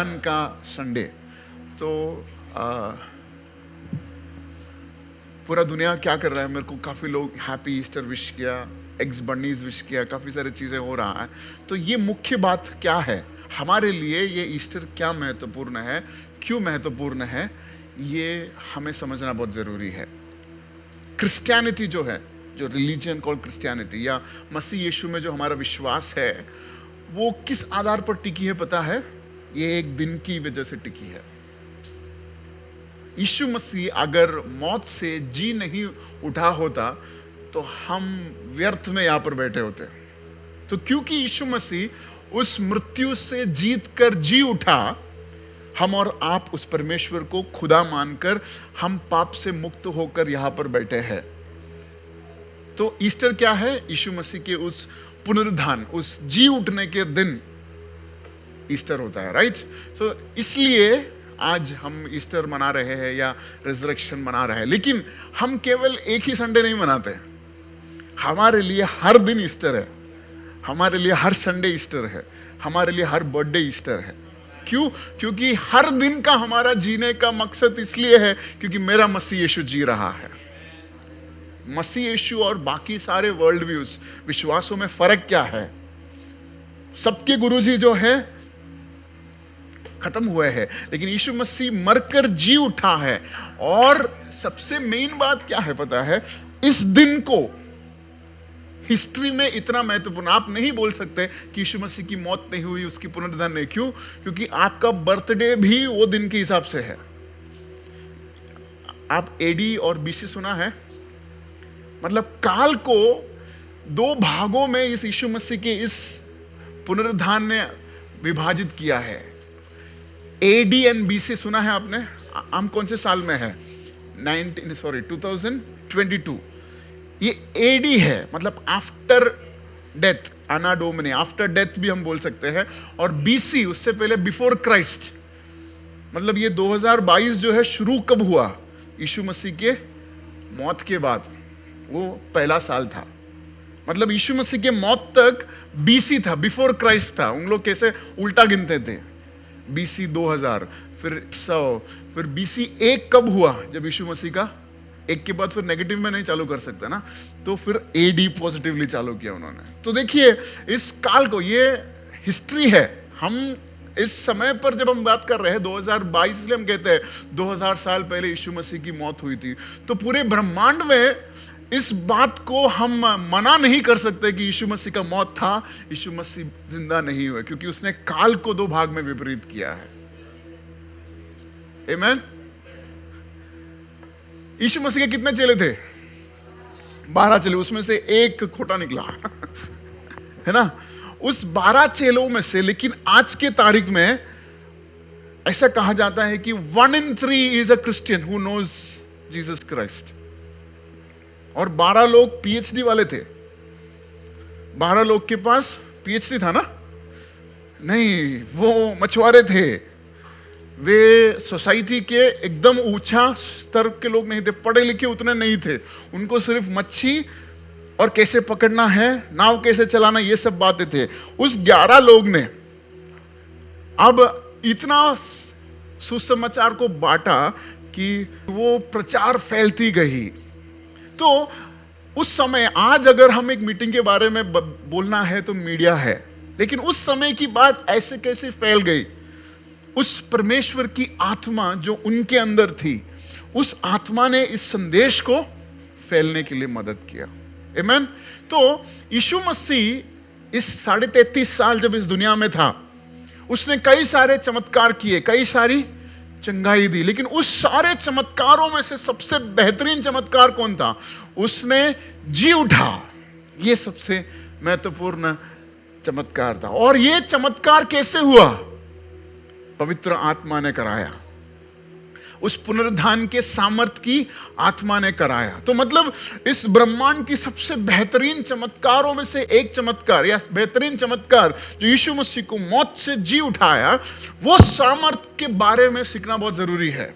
पुनरुत्थान का संडे। तो पूरा दुनिया क्या कर रहा है, मेरे को काफ़ी लोग हैप्पी ईस्टर विश किया, एग्स बर्नीज विश किया, काफ़ी सारी चीज़ें हो रहा है। तो ये मुख्य बात क्या है हमारे लिए, ये ईस्टर क्या महत्वपूर्ण है, क्यों महत्वपूर्ण है, ये हमें समझना बहुत ज़रूरी है। क्रिश्चियनिटी जो है, जो रिलीजन कॉल क्रिश्चियनिटी, या मसीह यीशु में जो हमारा विश्वास है, वो किस आधार पर टिकी है पता है? ये एक दिन की वजह से टिकी है। यीशु मसीह अगर मौत से जी नहीं उठा होता तो हम व्यर्थ में यहां पर बैठे होते। तो क्योंकि यीशु मसीह उस मृत्यु से जीत कर जी उठा, हम और आप उस परमेश्वर को खुदा मानकर हम पाप से मुक्त होकर यहां पर बैठे हैं। तो ईस्टर क्या है? यीशु मसीह के उस पुनरुत्थान, उस जी उठने के दिन ईस्टर होता है, राइट? सो इसलिए आज हम ईस्टर मना रहे हैं या रिजरेक्शन मना रहे हैं। लेकिन हम केवल एक ही संडे नहीं मनाते, हमारे लिए हर दिन ईस्टर है, हमारे लिए हर संडे ईस्टर है, हमारे लिए हर बर्थडे ईस्टर है। क्यों? क्योंकि हर दिन का हमारा जीने का मकसद इसलिए है क्योंकि मेरा मसीह यीशु जी रहा है। मसीह यीशु और बाकी सारे वर्ल्ड व्यूज, विश्वासों में फर्क क्या है? सबके गुरुजी जो है खत्म हुए हैं, लेकिन यीशु मसीह मरकर जी उठा है। और सबसे मेन बात क्या है पता है? इस दिन को हिस्ट्री में इतना महत्वपूर्ण, आप नहीं बोल सकते कि यीशु मसीह की मौत नहीं हुई, उसकी पुनरुत्थान नहीं। क्यों? क्योंकि आपका बर्थडे भी वो दिन के हिसाब से है। आप एडी और बीसी सुना है? मतलब काल को दो भागों में इस यीशु मसीह के इस पुनरुत्थान ने विभाजित किया है। AD एंड BC सुना है आपने? हम कौन से साल में है? 2022। ये AD है, मतलब आफ्टर डेथ, आना डोमिनी, आफ्टर डेथ भी हम बोल सकते हैं। और BC उससे पहले बिफोर क्राइस्ट, मतलब ये 2022 जो है शुरू कब हुआ? यीशु मसीह के मौत के बाद, वो पहला साल था। मतलब यीशु मसीह के मौत तक BC था, बिफोर क्राइस्ट था। उन लोग कैसे उल्टा गिनते थे, BC 2000, फिर 100, फिर BC 1 कब हुआ? जब यीशु मसीह का एक के बाद फिर नेगेटिव में नहीं चालू कर सकते ना, तो फिर AD पॉजिटिवली चालू किया उन्होंने। तो देखिए इस काल को, ये हिस्ट्री है। हम इस समय पर जब हम बात कर रहे हैं 2022, इसलिए हम कहते हैं 2000 साल पहले यीशु मसीह की मौत हुई थी। तो पूरे ब्रह्मांड में इस बात को हम मना नहीं कर सकते कि यीशु मसीह का मौत था, यीशु मसीह जिंदा नहीं हुए, क्योंकि उसने काल को दो भाग में विपरीत किया है। आमीन। यीशु मसीह के कितने चेले थे? 12 चेले, उसमें से एक खोटा निकला है ना, उस 12 चेलों में से। लेकिन आज के तारीख में ऐसा कहा जाता है कि 1 in 3 is a Christian who knows Jesus Christ. और 12 लोग PhD वाले थे। 12 लोग के पास PhD था ना? नहीं, वो मछुआरे थे, वे सोसाइटी के एकदम ऊंचा स्तर के लोग नहीं थे, पढ़े लिखे उतने नहीं थे। उनको सिर्फ मच्छी और कैसे पकड़ना है, नाव कैसे चलाना, ये सब बातें थे। उस 11 लोग ने अब इतना सुसमाचार को बांटा कि वो प्रचार फैलती गई। तो उस समय, आज अगर हम एक मीटिंग के बारे में बोलना है तो मीडिया है, लेकिन उस समय की बात ऐसे कैसे फैल गई? उस परमेश्वर की आत्मा जो उनके अंदर थी, उस आत्मा ने इस संदेश को फैलने के लिए मदद किया। आमीन। तो यीशु मसीह इस 33.5 साल जब इस दुनिया में था, उसने कई सारे चमत्कार किए, कई सारी चंगाई दी। लेकिन उस सारे चमत्कारों में से सबसे बेहतरीन चमत्कार कौन था? उसने जी उठा। यह सबसे महत्वपूर्ण चमत्कार था। और यह चमत्कार कैसे हुआ? पवित्र आत्मा ने कराया, उस पुनरुत्थान के सामर्थ्य की आत्मा ने कराया। तो मतलब इस ब्रह्मांड की सबसे बेहतरीन चमत्कारों में से एक चमत्कार, या बेहतरीन चमत्कार जो यीशु मसीह को मौत से जी उठाया, वो सामर्थ्य के बारे में सीखना बहुत जरूरी है।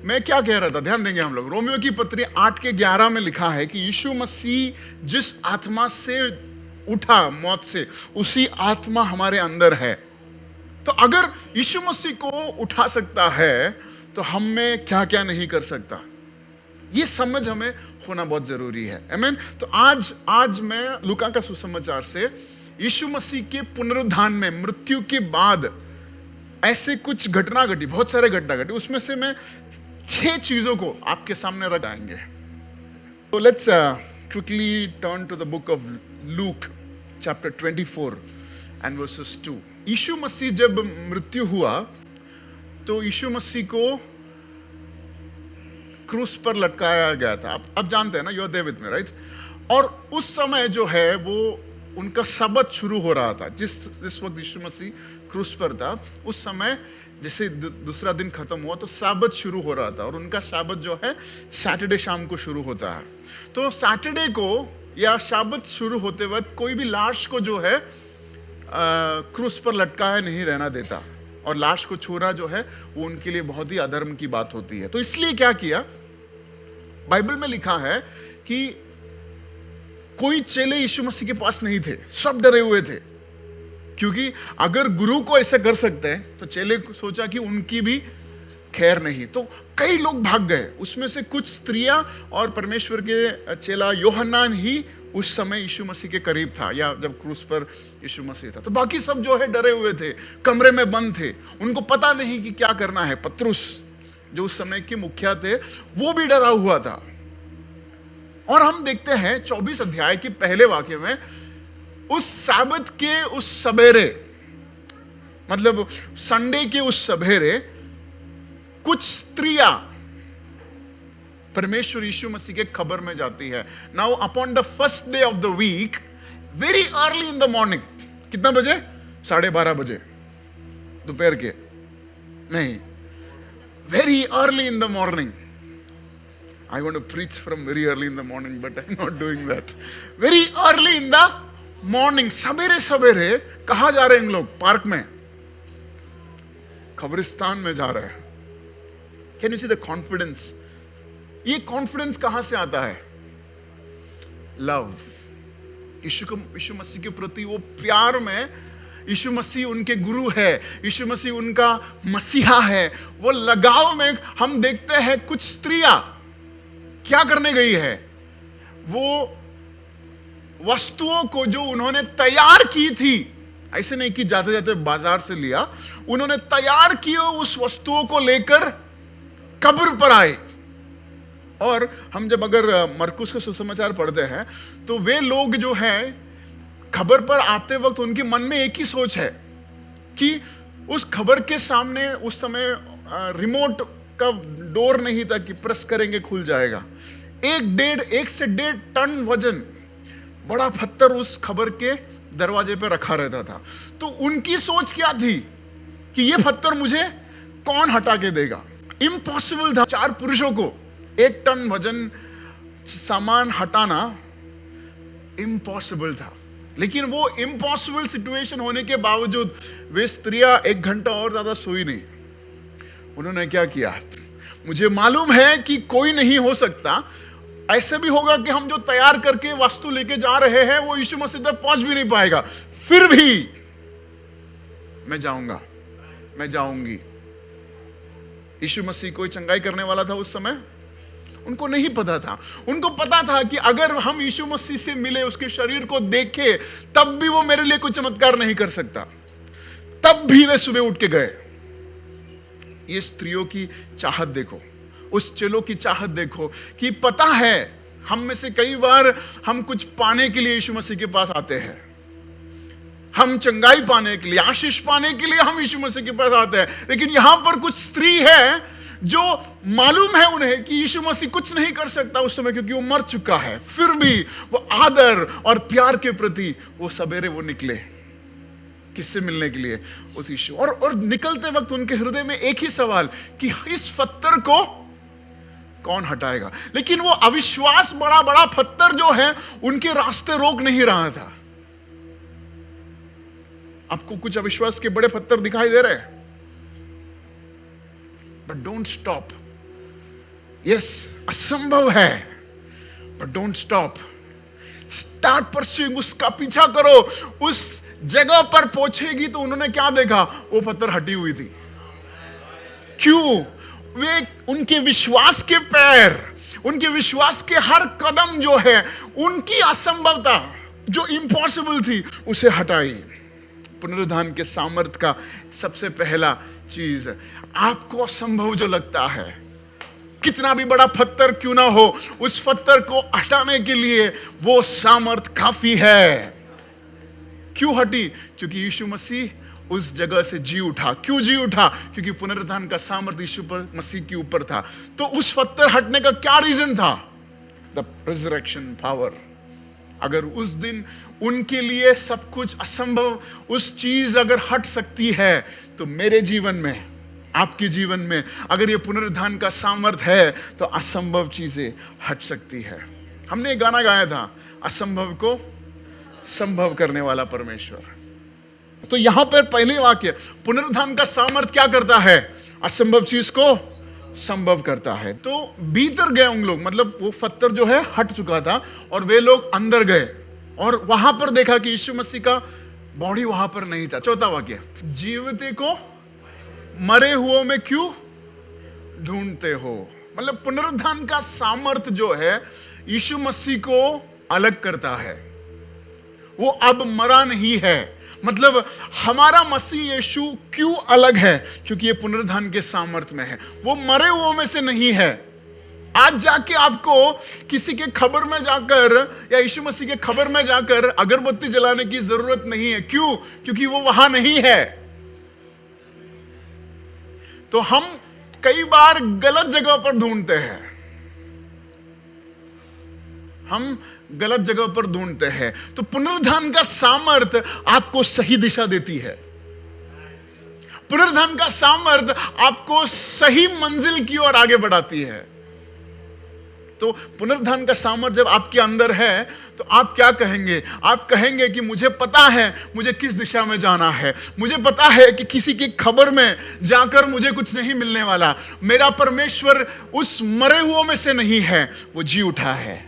मैं क्या कह रहा था, ध्यान देंगे हम लोग। रोमियो की पत्री 8:11 में लिखा है कि यीशु मसीह जिस आत्मा से उठा मौत से, उसी आत्मा हमारे अंदर है। तो अगर यीशु मसीह को उठा सकता है तो हम में क्या क्या नहीं कर सकता, ये समझ हमें होना बहुत जरूरी है। आमीन। तो आज मैं लूका का सुसमाचार से यीशु मसीह के पुनरुत्थान में, मृत्यु के बाद ऐसे कुछ घटना घटी, बहुत सारे घटना घटी, उसमें से मैं 6 चीजों को आपके सामने रख आएंगे। तो let's quickly turn to the book of Luke chapter 24 and verses 2। यीशु मसीह जब मृत्यु हुआ तो यीशु मसीह को क्रूस पर लटकाया गया था। आप जानते हैं ना, you are there with me, right? और उस समय जो है वो उनका सबत शुरू हो रहा था। जिस वक्त यीशु मसीह क्रूस पर था, उस समय जैसे दूसरा दिन खत्म हुआ तो साबत शुरू हो रहा था, और उनका साबत जो है सैटरडे शाम को शुरू होता है। तो सैटरडे को या साबत शुरू होते वक्त कोई भी लाश को जो है क्रूस पर लटकाया नहीं रहना देता, और लाश को छूना जो है वो उनके लिए बहुत ही अधर्म की बात होती है। तो इसलिए क्या किया, बाइबल में लिखा है कि कोई चेले यीशु मसीह के पास नहीं थे, सब डरे हुए थे, क्योंकि अगर गुरु को ऐसे कर सकते हैं तो चेले को सोचा कि उनकी भी खैर नहीं। तो कई लोग भाग गए, उसमें से कुछ स्त्रियां और परमेश्वर के चेला यूहन्ना ही उस समय यीशु मसीह के करीब था, या जब क्रूस पर यीशु मसीह था। तो बाकी सब जो है डरे हुए थे, कमरे में बंद थे, उनको पता नहीं कि क्या करना है। पतरुस जो उस समय के मुखिया थे वो भी डरा हुआ था। और हम देखते हैं 24 अध्याय के पहले वाक्य में, उस साबत के उस सवेरे, मतलब संडे के उस सवेरे, कुछ स्त्रियां परमेश्वर यीशु मसीह के खबर में जाती है। Now upon the first day of the week, very early in the morning, कितना बजे? 12:30 बजे दोपहर के, नहीं, very early in the morning. I want to preach from very early in the morning, but I'm not doing that. Very early in the morning, सवेरे सवेरे कहाँ जा रहे हैं इन लोग? पार्क में, कब्रिस्तान में जा रहे हैं। Can you see the confidence? ये कॉन्फिडेंस कहां से आता है? लव, यीशु मसीह के प्रति वो प्यार में। यीशु मसीह उनके गुरु है, यीशु मसीह उनका मसीहा है। वो लगाव में हम देखते हैं कुछ स्त्रियां क्या करने गई है, वो वस्तुओं को जो उन्होंने तैयार की थी, ऐसे नहीं कि जाते जाते बाजार से लिया, उन्होंने तैयार किए उस वस्तुओं को लेकर कब्र पर आए। और हम जब अगर मरकुस का सुसमाचार पढ़ते हैं तो वे लोग जो हैं खबर पर आते वक्त उनके मन में एक ही सोच है कि उस खबर के सामने उस समय रिमोट का डोर नहीं था कि प्रेस करेंगे खुल जाएगा। 1 से 1.5 टन वजन बड़ा पत्थर उस खबर के दरवाजे पे रखा रहता था। तो उनकी सोच क्या थी कि ये पत्थर मुझे कौन हटा के देगा? इम्पॉसिबल था 4 पुरुषों को 1 टन वजन सामान हटाना, इम्पॉसिबल था। लेकिन वो इम्पॉसिबल सिचुएशन होने के बावजूद वे स्त्रियां 1 घंटा और ज्यादा सोई नहीं। उन्होंने क्या किया? मुझे मालूम है कि कोई नहीं हो सकता, ऐसे भी होगा कि हम जो तैयार करके वस्तु लेके जा रहे हैं वो यीशु मसीह तक पहुंच भी नहीं पाएगा, फिर भी मैं जाऊंगा, मैं जाऊंगी। यीशु मसीह कोई चंगाई करने वाला था उस समय? उनको नहीं पता था। उनको पता था कि अगर हम यीशु मसीह से मिले, उसके शरीर को देखे, तब भी वो मेरे लिए कोई चमत्कार नहीं कर सकता। तब भी वे सुबह उठ के गए। ये स्त्रियों की चाहत देखो, उस चेलों की चाहत देखो कि पता है हम में से कई बार हम कुछ पाने के लिए यीशु मसीह के पास आते हैं, हम चंगाई पाने के लिए, आशीष पाने के लिए हम यीशु मसीह के पास आते हैं। लेकिन यहां पर कुछ स्त्री है जो मालूम है उन्हें कि यीशु मसीह कुछ नहीं कर सकता उस समय, क्योंकि वो मर चुका है। फिर भी वो आदर और प्यार के प्रति वो सवेरे वो निकले, किससे मिलने के लिए? उस यीशु। और निकलते वक्त उनके हृदय में एक ही सवाल कि इस पत्थर को कौन हटाएगा? लेकिन वो अविश्वास, बड़ा बड़ा पत्थर जो है उनके रास्ते रोक नहीं रहा था। आपको कुछ अविश्वास के बड़े पत्थर दिखाई दे रहे हैं? But don't stop. यस, असंभव है, but don't stop. Start pursuing, उसका पीछा करो, उस जगह पर पहुंचेगी तो उन्होंने क्या देखा? वो पत्थर हटी हुई थी। क्यों? वे उनके विश्वास के पैर, उनके विश्वास के हर कदम जो है, उनकी असंभवता जो इम्पॉसिबल थी उसे हटाई। पुनरुत्थान के सामर्थ का सबसे पहला चीज, आपको असंभव जो लगता है, कितना भी बड़ा पत्थर क्यों ना हो, उस पत्थर को हटाने के लिए वो सामर्थ काफी है। क्यों हटी? क्योंकि यीशु मसीह उस जगह से जी उठा। क्यों जी उठा? क्योंकि पुनरुत्थान का सामर्थ यीशु पर मसीह के ऊपर था। तो उस पत्थर हटने का क्या रीजन था? The resurrection power. अगर उस दिन उनके लिए सब कुछ असंभव, उस चीज अगर हट सकती है, तो मेरे जीवन में, आपके जीवन में अगर ये पुनरुत्थान का सामर्थ है, तो असंभव चीजें हट सकती है। हमने एक गाना गाया था, असंभव को संभव करने वाला परमेश्वर। तो यहां पर पहले वाक्य, पुनरुत्थान का सामर्थ क्या करता है? असंभव चीज को संभव करता है। तो भीतर गए उन लोग, मतलब वो पत्थर जो है हट चुका था और वे लोग अंदर गए और वहां पर देखा कि यीशु मसीह का बॉडी वहां पर नहीं था। चौथा वाक्य, जीवते को मरे हुओं में क्यों ढूंढते हो? मतलब पुनरुत्थान का सामर्थ जो है यीशु मसीह को अलग करता है। वो अब मरा नहीं है। मतलब हमारा मसीह यीशु क्यों अलग है? क्योंकि ये पुनरुत्थान के सामर्थ में है। वो मरे हुओं में से नहीं है। आज जाके आपको किसी के खबर में जाकर या यीशु मसीह के खबर में जाकर अगरबत्ती जलाने की जरूरत नहीं है। क्यों? क्योंकि वो वहां नहीं है। तो हम कई बार गलत जगह पर ढूंढते हैं, हम गलत जगह पर ढूंढते हैं। तो पुनरुत्थान का सामर्थ आपको सही दिशा देती है। पुनरुत्थान का सामर्थ आपको सही मंजिल की ओर आगे बढ़ाती है। तो पुनरुत्थान का सामर्थ जब आपके अंदर है, तो आप क्या कहेंगे? आप कहेंगे कि मुझे पता है मुझे किस दिशा में जाना है। मुझे पता है कि किसी की खबर में जाकर मुझे कुछ नहीं मिलने वाला। मेरा परमेश्वर उस मरे हुओं में से नहीं है, वो जी उठा है।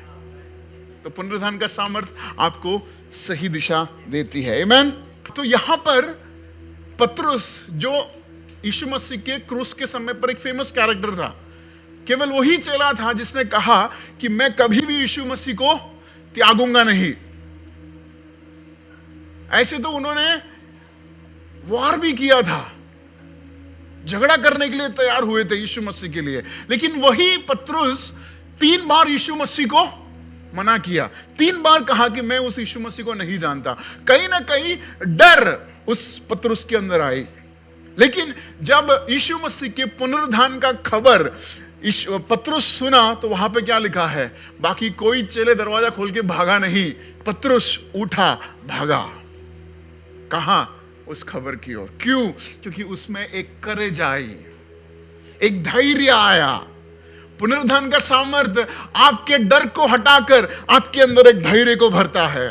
तो पुनरुत्थान का सामर्थ आपको सही दिशा देती है। आमीन। तो यहां पर पतरस, जो यीशु मसीह के क्रूस के समय पर एक फेमस कैरेक्टर था, केवल वही चेला था जिसने कहा कि मैं कभी भी यीशु मसीह को त्यागूंगा नहीं। ऐसे तो उन्होंने वार भी किया था, झगड़ा करने के लिए तैयार हुए थे यीशु मसीह के लिए, लेकिन वही पतरस 3 बार यीशु मसीह को मना किया। 3 बार कहा कि मैं उस यीशु मसीह को नहीं जानता। कहीं ना कहीं डर उस पतरस के अंदर आई। लेकिन जब यीशु मसीह के पुनरुत्थान का खबर पतरस सुना, तो वहां पे क्या लिखा है? बाकी कोई चेले दरवाजा खोल के भागा नहीं, पतरस उठा भागा। कहां? उस खबर की ओर। क्यों? क्योंकि उसमें एक करेज आई, एक धैर्य आया। पुनरुत्थान का सामर्थ आपके डर को हटाकर आपके अंदर एक धैर्य को भरता है।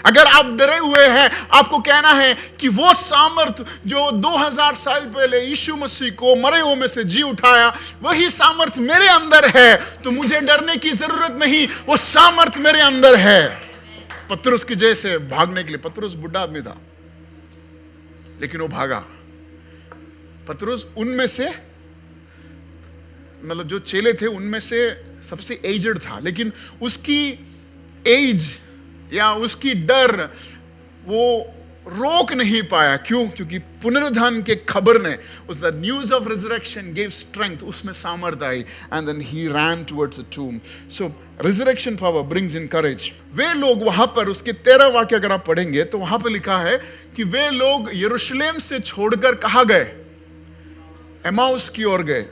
अगर आप डरे हुए हैं, आपको कहना है कि वो सामर्थ जो 2000 साल पहले यीशु मसीह को मरे हुओं में से जी उठाया, वही सामर्थ मेरे अंदर है, तो मुझे डरने की जरूरत नहीं, वो सामर्थ मेरे अंदर है। पतरस की जैसे भागने के लिए, पतरस बुढ़ा आदमी था लेकिन वो भागा। पतरस उनमें से, मतलब जो चेले थे उनमें से सबसे एजड था, लेकिन उसकी एज या उसकी डर वो रोक नहीं पाया। क्यों? क्योंकि पुनरुत्थान के खबर ने, उस the news of resurrection gave strength, उसमें सामर्थ आई, and then he ran towards the tomb. So resurrection power brings in courage. वे लोग वहां पर, उसके 13 वाक्य अगर आप पढ़ेंगे तो वहां पर लिखा है कि वे लोग यरूशलेम से छोड़कर कहां गए? एमाउस की ओर गए।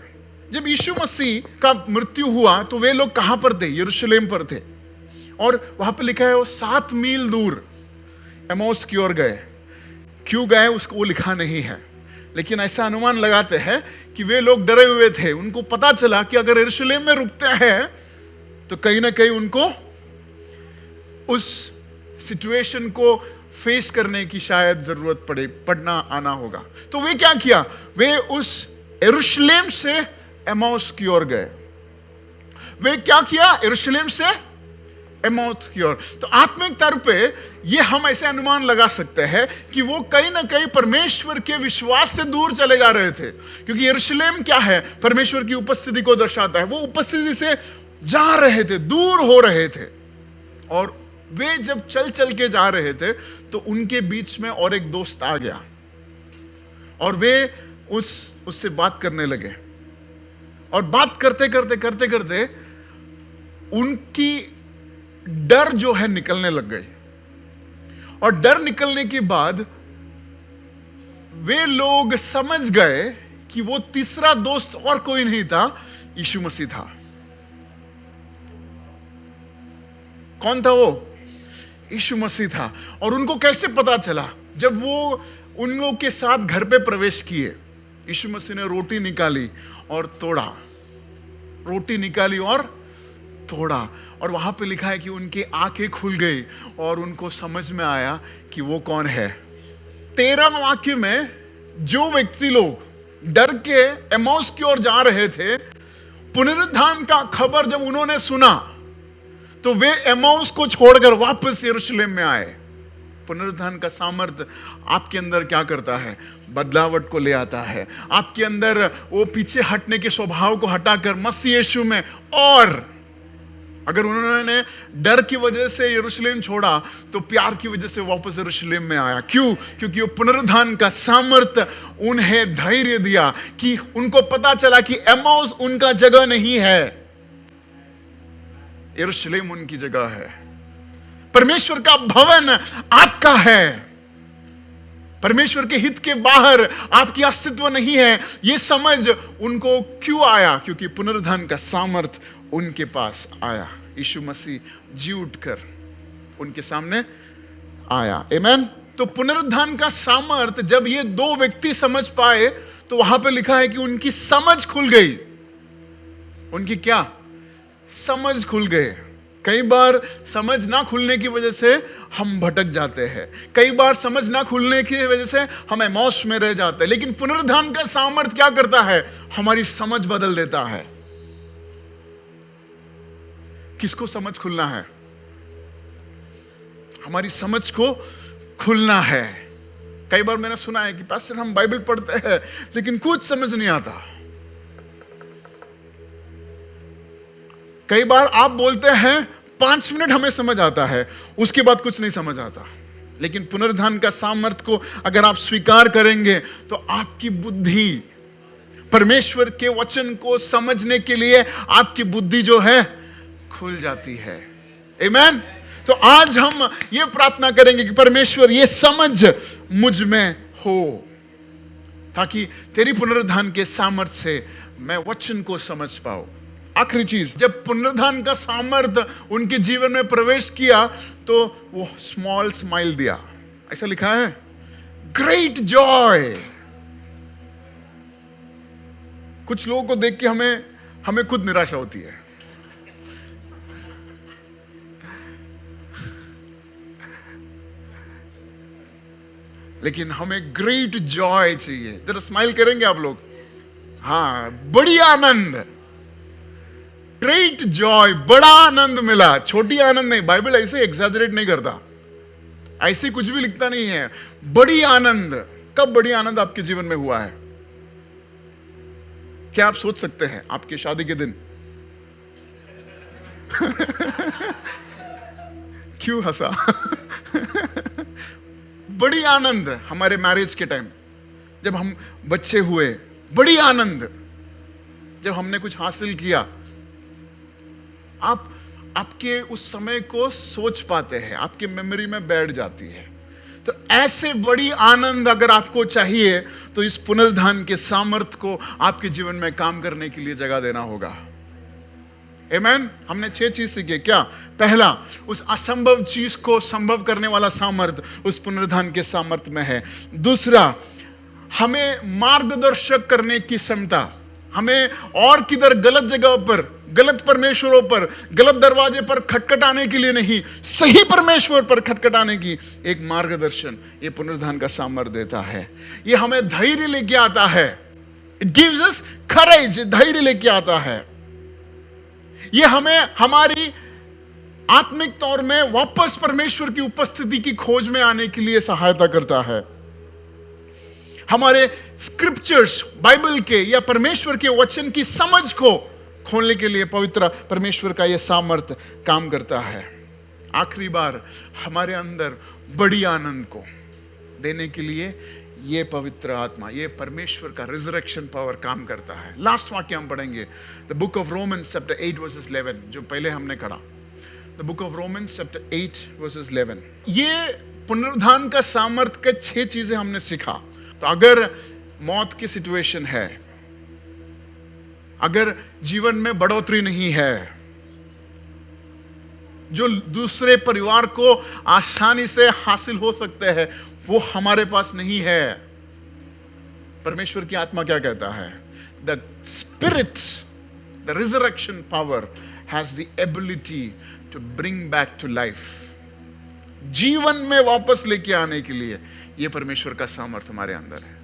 जब यीशु मसीह का मृत्यु हुआ तो वे लोग कहां पर थे? यरूशलेम पर थे। और वहां पर लिखा है वो 7 मील दूर एमाउस की ओर गए। क्यों गए उसको वो लिखा नहीं है, लेकिन ऐसा अनुमान लगाते हैं कि वे लोग डरे हुए थे। उनको पता चला कि अगर यरूशलेम में रुकते हैं तो कहीं ना कहीं उनको उस सिचुएशन को फेस करने की शायद जरूरत पड़ना आना होगा। तो वे क्या किया? वे उस यरूशलेम से एमाउस की ओर गए। वे क्या किया? यरूशलेम से एमाउस की ओर। तो आत्मिक तौर पे ये हम ऐसे अनुमान लगा सकते हैं कि वो कहीं ना कहीं परमेश्वर के विश्वास से दूर चले जा रहे थे, क्योंकि यरूशलेम क्या है, परमेश्वर की उपस्थिति को दर्शाता है। वो उपस्थिति से जा रहे थे, दूर हो रहे थे। और वे जब चल चल के जा रहे थे तो उनके बीच में और एक दोस्त आ गया और वे उससे बात करने लगे। और बात करते करते करते करते उनकी डर जो है निकलने लग गई। और डर निकलने के बाद वे लोग समझ गए कि वो तीसरा दोस्त और कोई नहीं था, यीशु मसीह था। कौन था वो? यीशु मसीह था। और उनको कैसे पता चला? जब वो उन लोग के साथ घर पे प्रवेश किए, यीशु मसीह ने रोटी निकाली और तोड़ा, रोटी निकाली और तोड़ा। और वहां पे लिखा है कि उनकी आंखें खुल गई और उनको समझ में आया कि वो कौन है। 13 वाक्य में जो व्यक्ति लोग डर के एमाउस की ओर जा रहे थे, पुनरुत्थान का खबर जब उन्होंने सुना तो वे एमाउस को छोड़कर वापस यरूशलेम में आए। पुनरुत्थान का सामर्थ्य आपके अंदर क्या करता है? बदलावट को ले आता है। आपके अंदर वो पीछे हटने के स्वभाव को हटाकर मसीह यीशु में, और अगर उन्होंने डर की वजह से यरूशलेम छोड़ा तो प्यार की वजह से वापस यरूशलेम में आया। क्यों? क्योंकि वो पुनरुत्थान का सामर्थ्य उन्हें धैर्य दिया कि उनको पता चला कि एमाउस उनका जगह नहीं है, यरूशलेम उनकी जगह है। परमेश्वर का भवन आपका है। परमेश्वर के हित के बाहर आपकी अस्तित्व नहीं है। यह समझ उनको क्यों आया? क्योंकि पुनरुत्थान का सामर्थ उनके पास आया। यीशु मसीह जी उठकर उनके सामने आया। आमेन। तो पुनरुत्थान का सामर्थ जब ये दो व्यक्ति समझ पाए तो वहां पे लिखा है कि उनकी समझ खुल गई। उनकी क्या? समझ खुल गए। कई बार समझ ना खुलने की वजह से हम भटक जाते हैं, कई बार समझ ना खुलने की वजह से हम एमोस में रह जाते हैं। लेकिन पुनरुत्थान का सामर्थ क्या करता है? हमारी समझ बदल देता है। किसको समझ खुलना है? हमारी समझ को खुलना है। कई बार मैंने सुना है कि पास्टर हम बाइबल पढ़ते हैं लेकिन कुछ समझ नहीं आता। कई बार आप बोलते हैं 5 मिनट हमें समझ आता है, उसके बाद कुछ नहीं समझ आता। लेकिन पुनरुत्थान का सामर्थ्य को अगर आप स्वीकार करेंगे तो आपकी बुद्धि परमेश्वर के वचन को समझने के लिए आपकी बुद्धि जो है खुल जाती है। आमीन। तो आज हम ये प्रार्थना करेंगे कि परमेश्वर ये समझ मुझ में हो, ताकि तेरी पुनरुत्थान के सामर्थ्य से मैं वचन को समझ पाऊं। आखिरी चीज, जब पुनरुत्थान का सामर्थ्य उनके जीवन में प्रवेश किया तो वो स्मॉल स्माइल दिया। ऐसा लिखा है, ग्रेट जॉय। कुछ लोगों को देख के हमें खुद निराशा होती है। लेकिन हमें ग्रेट जॉय चाहिए। जरा स्माइल करेंगे आप लोग? हाँ, बड़ी आनंद, ग्रेट जॉय, बड़ा आनंद मिला। छोटी आनंद नहीं, बाइबल ऐसे एग्जैजरेट नहीं करता, ऐसे कुछ भी लिखता नहीं है। बड़ी आनंद। कब बड़ी आनंद आपके जीवन में हुआ है? क्या आप सोच सकते हैं आपकी शादी के दिन? क्यों हंसा? बड़ी आनंद हमारे मैरिज के टाइम, जब हम बच्चे हुए, बड़ी आनंद जब हमने कुछ हासिल किया। आपके उस समय को सोच पाते हैं, आपके मेमोरी में बैठ जाती है। तो ऐसे बड़ी आनंद अगर आपको चाहिए तो इस पुनरुत्थान के सामर्थ्य को आपके जीवन में काम करने के लिए जगह देना होगा। आमीन। हमने 6 चीज सीखे। क्या? पहला, उस असंभव चीज को संभव करने वाला सामर्थ्य उस पुनरुत्थान के सामर्थ्य में है। दूसरा, हमें मार्गदर्शक करने की क्षमता। हमें और किधर गलत जगह पर, गलत परमेश्वरों पर, गलत दरवाजे पर खटखटाने के लिए नहीं, सही परमेश्वर पर खटखटाने की एक मार्गदर्शन ये पुनरुत्थान का सामर्थ्य देता है। ये हमें धैर्य लेके आता है। इट गिव्स अस करेज, धैर्य लेके आता है। ये हमें हमारी आत्मिक तौर में वापस परमेश्वर की उपस्थिति की खोज में आने के लिए सहायता करता है। हमारे स्क्रिप्चर्स, बाइबल के या परमेश्वर के वचन की समझ को खोलने के लिए पवित्र परमेश्वर का यह सामर्थ्य काम करता है। आखिरी बार हमारे अंदर बड़ी आनंद को देने के लिए ये पवित्र आत्मा, ये परमेश्वर का रिजरेक्शन पावर काम करता है। लास्ट वाक्य हम पढ़ेंगे, the book of Romans chapter 8 versus 11, जो पहले हमने पढ़ा। The book of Romans chapter 8 versus 11। ये पुनरुत्थान का सामर्थ्य के 6 चीजें हमने सीखा। तो अगर मौत की सिचुएशन है, अगर जीवन में बढ़ोतरी नहीं है, जो दूसरे परिवार को आसानी से हासिल हो सकते हैं वो हमारे पास नहीं है, परमेश्वर की आत्मा क्या कहता है? The spirit, the resurrection power has the ability to bring back to life. जीवन में वापस लेके आने के लिए यह परमेश्वर का सामर्थ्य हमारे अंदर है।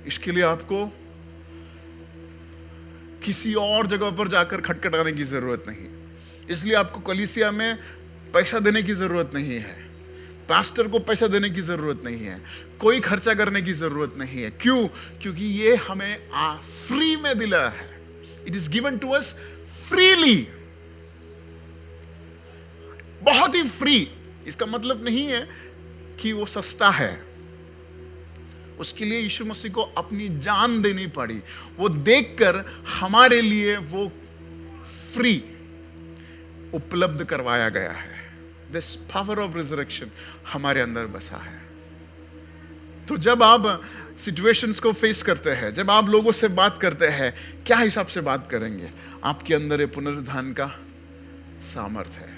इसके लिए आपको किसी और जगह पर जाकर खटखटाने की जरूरत नहीं, इसलिए आपको कलीसिया में पैसा देने की जरूरत नहीं है, पास्टर को पैसा देने की जरूरत नहीं है, कोई खर्चा करने की जरूरत नहीं है। क्यों? क्योंकि ये हमें फ्री में दिला है। It is given to us freely, बहुत ही फ्री। इसका मतलब नहीं है कि वो सस्ता है, उसके लिए यीशु मसीह को अपनी जान देनी पड़ी। वो देखकर हमारे लिए वो फ्री उपलब्ध करवाया गया है। दिस पावर ऑफ रिजरेक्शन हमारे अंदर बसा है। तो जब आप सिचुएशंस को फेस करते हैं, जब आप लोगों से बात करते हैं, क्या हिसाब से बात करेंगे? आपके अंदर ये पुनरुत्थान का सामर्थ्य है,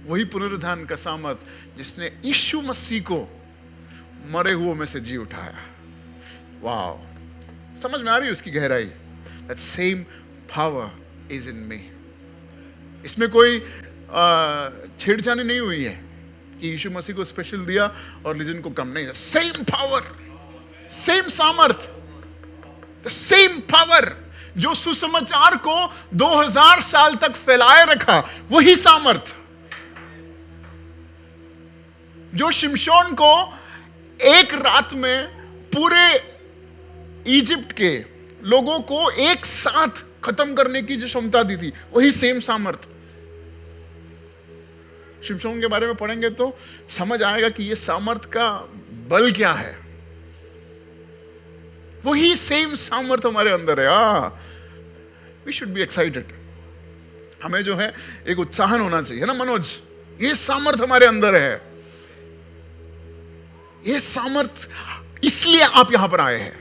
वही पुनरुत्थान का सामर्थ्य जिसने यीशु मसीह को मरे हुओं में से जी उठाया। वाओ, समझ में आ रही है उसकी गहराई? That same power is in me. इसमें कोई छेड़छाड़ी नहीं हुई है कि यीशु मसीह को स्पेशल दिया और लिजन को कम नहीं। सेम पावर, सेम सामर्थ, द सेम पावर जो सुसमाचार को 2000 साल तक फैलाए रखा, वही सामर्थ जो शिमशोन को एक रात में पूरे इजिप्ट के लोगों को एक साथ खत्म करने की जो क्षमता दी थी, वही सेम सामर्थ। शिमशोन के बारे में पढ़ेंगे तो समझ आएगा कि ये सामर्थ का बल क्या है। वही सेम सामर्थ हमारे अंदर है। We should be excited. हमें जो है एक उत्साहन होना चाहिए ना मनोज, ये सामर्थ हमारे अंदर है। ये सामर्थ इसलिए आप यहां पर आए हैं,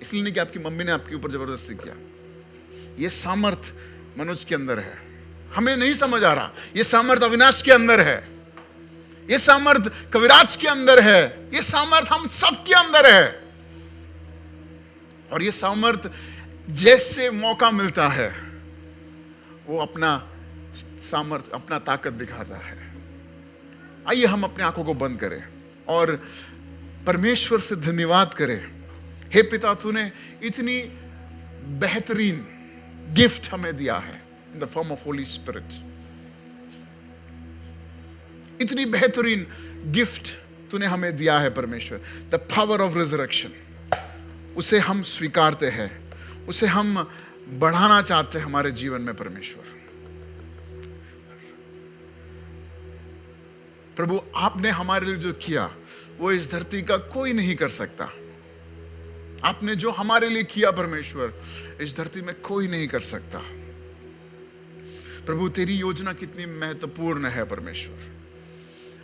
इसलिए नहीं कि आपकी मम्मी ने आपके ऊपर जबरदस्ती किया। ये सामर्थ मनोज के अंदर है, हमें नहीं समझ आ रहा। ये सामर्थ अविनाश के अंदर है, ये सामर्थ कविराज के अंदर है, ये सामर्थ हम सब के अंदर है। और ये सामर्थ जैसे मौका मिलता है वो अपना सामर्थ, अपना ताकत दिखाता है। आइए हम अपनी आंखों को बंद करें और परमेश्वर से धन्यवाद करें। हे पिता, तूने इतनी बेहतरीन गिफ्ट हमें दिया है in the form of Holi spirit. इतनी बेहतरीन गिफ्ट तूने हमें दिया है परमेश्वर, द पावर ऑफ रिजरेक्शन। उसे हम स्वीकारते हैं, उसे हम बढ़ाना चाहते हैं हमारे जीवन में। परमेश्वर प्रभु, आपने हमारे लिए जो किया वो इस धरती का कोई नहीं कर सकता। आपने जो हमारे लिए किया परमेश्वर, इस धरती में कोई नहीं कर सकता। प्रभु, तेरी योजना कितनी महत्वपूर्ण है परमेश्वर।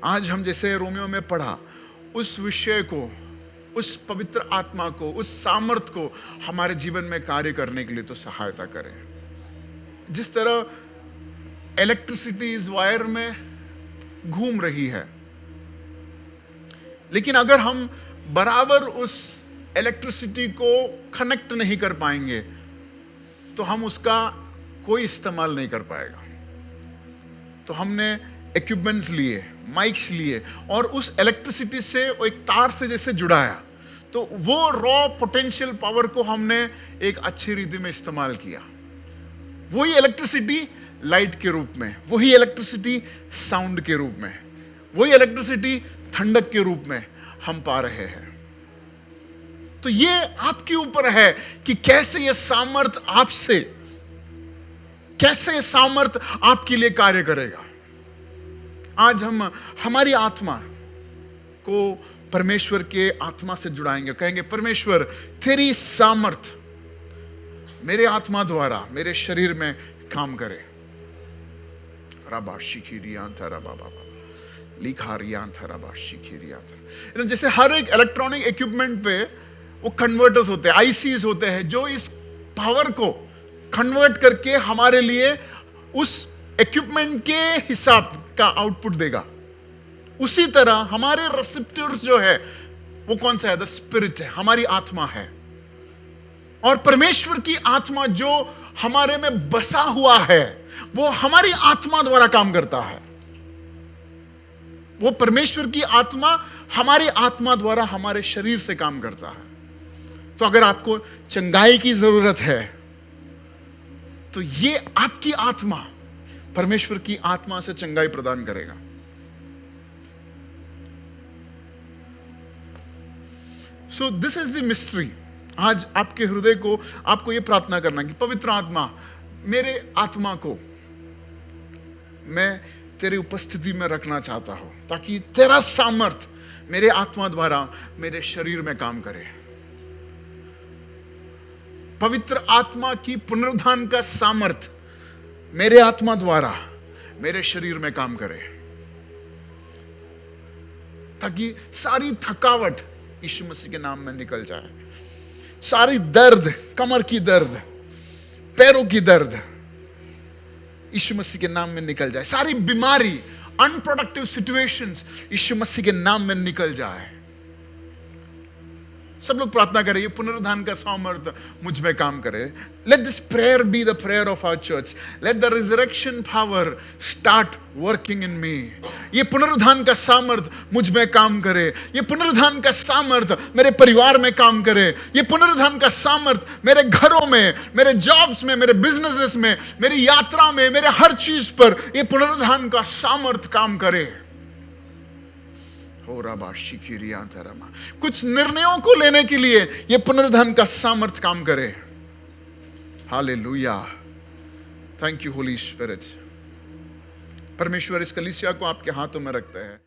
आज हम जैसे रोमियो में पढ़ा, उस विषय को, उस पवित्र आत्मा को, उस सामर्थ को हमारे जीवन में कार्य करने के लिए तो सहायता करें। जिस तरह इलेक्ट्रिसिटी इस वायर में घूम रही है, लेकिन अगर हम बराबर उस इलेक्ट्रिसिटी को कनेक्ट नहीं कर पाएंगे तो हम उसका कोई इस्तेमाल नहीं कर पाएगा। तो हमने इक्विपमेंट्स लिए, माइक्स लिए और उस इलेक्ट्रिसिटी से वो एक तार से जैसे जुड़ाया, तो वो रॉ पोटेंशियल पावर को हमने एक अच्छी रीति में इस्तेमाल किया। वही इलेक्ट्रिसिटी लाइट के रूप में, वही इलेक्ट्रिसिटी साउंड के रूप में, वही इलेक्ट्रिसिटी ठंडक के रूप में हम पा रहे हैं। तो ये आपके ऊपर है कि कैसे ये सामर्थ आपसे, कैसे ये सामर्थ आपके लिए कार्य करेगा। आज हम हमारी आत्मा को परमेश्वर के आत्मा से जुड़ाएंगे, कहेंगे परमेश्वर तेरी सामर्थ मेरे आत्मा द्वारा मेरे शरीर में काम करे। जैसे हर एक इलेक्ट्रॉनिक इक्विपमेंट पे वो कन्वर्टर्स होते हैं, आईसीज होते हैं, जो इस पावर को कन्वर्ट करके हमारे लिए उस इक्विपमेंट के हिसाब का आउटपुट देगा। उसी तरह हमारे रिसेप्टर्स जो है वो कौन सा है? द स्पिरिट है, हमारी आत्मा है। और परमेश्वर की आत्मा जो हमारे में बसा हुआ है वो हमारी आत्मा द्वारा काम करता है। वो परमेश्वर की आत्मा हमारी आत्मा द्वारा हमारे शरीर से काम करता है। तो अगर आपको चंगाई की जरूरत है तो ये आपकी आत्मा परमेश्वर की आत्मा से चंगाई प्रदान करेगा। So this is the mystery. आज आपके हृदय को आपको यह प्रार्थना करना कि पवित्र आत्मा, मेरे आत्मा को मैं तेरी उपस्थिति में रखना चाहता हूं, ताकि तेरा सामर्थ मेरे आत्मा द्वारा मेरे शरीर में काम करे। पवित्र आत्मा की पुनरुत्थान का सामर्थ मेरे आत्मा द्वारा मेरे शरीर में काम करे, ताकि सारी थकावट यीशु मसीह के नाम में निकल जाए। सारी दर्द, कमर की दर्द, पैरों की दर्द यीशु मसीह के नाम में निकल जाए। सारी बीमारी, अनप्रोडक्टिव सिचुएशंस यीशु मसीह के नाम में निकल जाए। सब लोग प्रार्थना करें, ये पुनरुत्थान का सामर्थ मुझ में काम करे। Let this prayer be the prayer of our church. Let the resurrection power start working in me. ये पुनरुत्थान का सामर्थ मुझ में काम करे। ये पुनरुत्थान का सामर्थ मेरे परिवार में काम करे। ये पुनरुत्थान का सामर्थ मेरे घरों में, मेरे जॉब्स में, मेरे बिजनेसेस में, मेरी यात्रा में, मेरे हर चीज पर ये पुनरुत्थान का सामर्थ काम करे। कुछ निर्णयों को लेने के लिए यह पुनरुत्थान का सामर्थ काम करे। Hallelujah, thank you Holi spirit. परमेश्वर इस कलीसिया को आपके हाथों में रखते हैं।